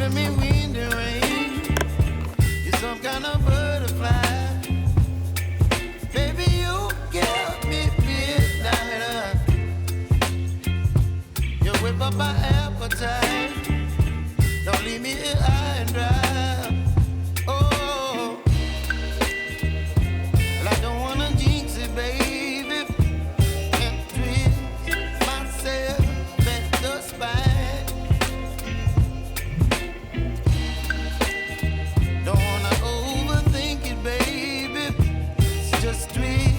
giving me wind and rain. You're some kind of butterfly. Baby, you give me midnight. You whip up my appetite. Don't leave me here high and dry. Oh, well, I don't wanna jinx it, baby, and twist myself at the spine. Don't wanna overthink it, baby. It's just twist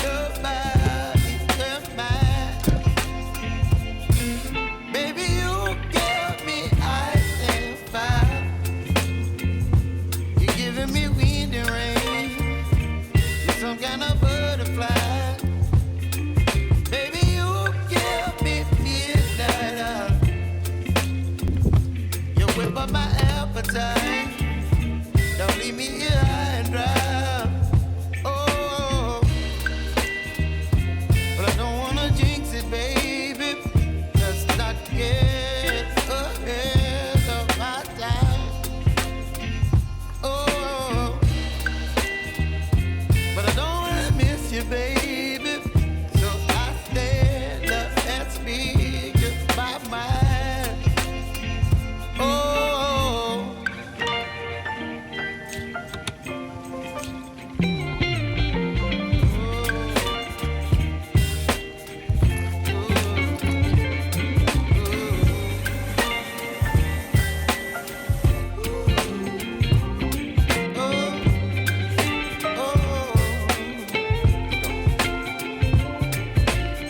your body and mine. Baby, you give me ice and fire. You're giving me wind and rain. You're some kind of butterfly. Baby, you give me midnight. You whip up my appetite. Don't leave me here high and dry. Oh, but I don't wanna jinx it, baby. Let's not get ahead of my time. Oh, but I don't wanna miss you, baby. So I stand up and speak my mind. Oh.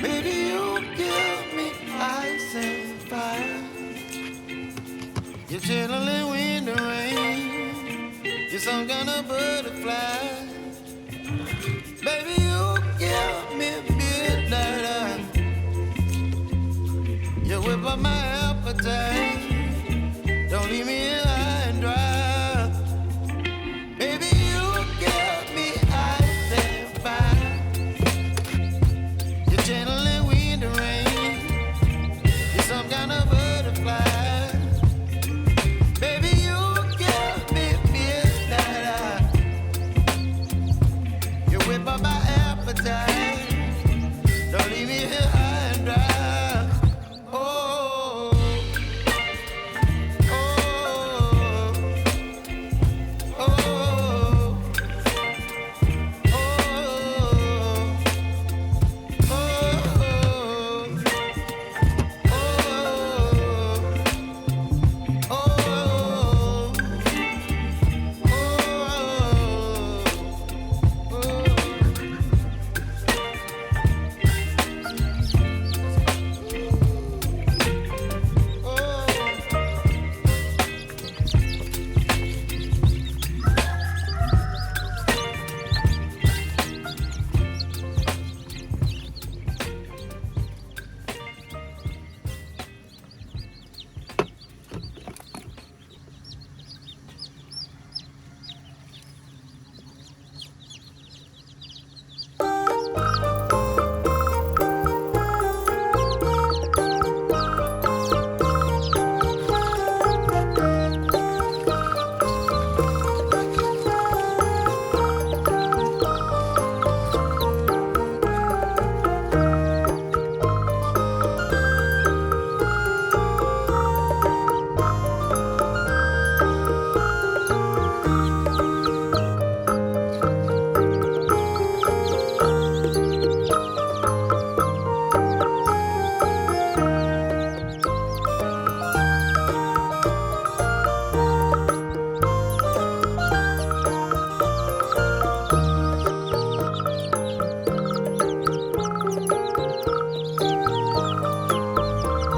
Baby, you give me ice and fire. You're chilling wind and rain. You're some kind of butterfly. Baby, you give me midnight. You whip up my appetite.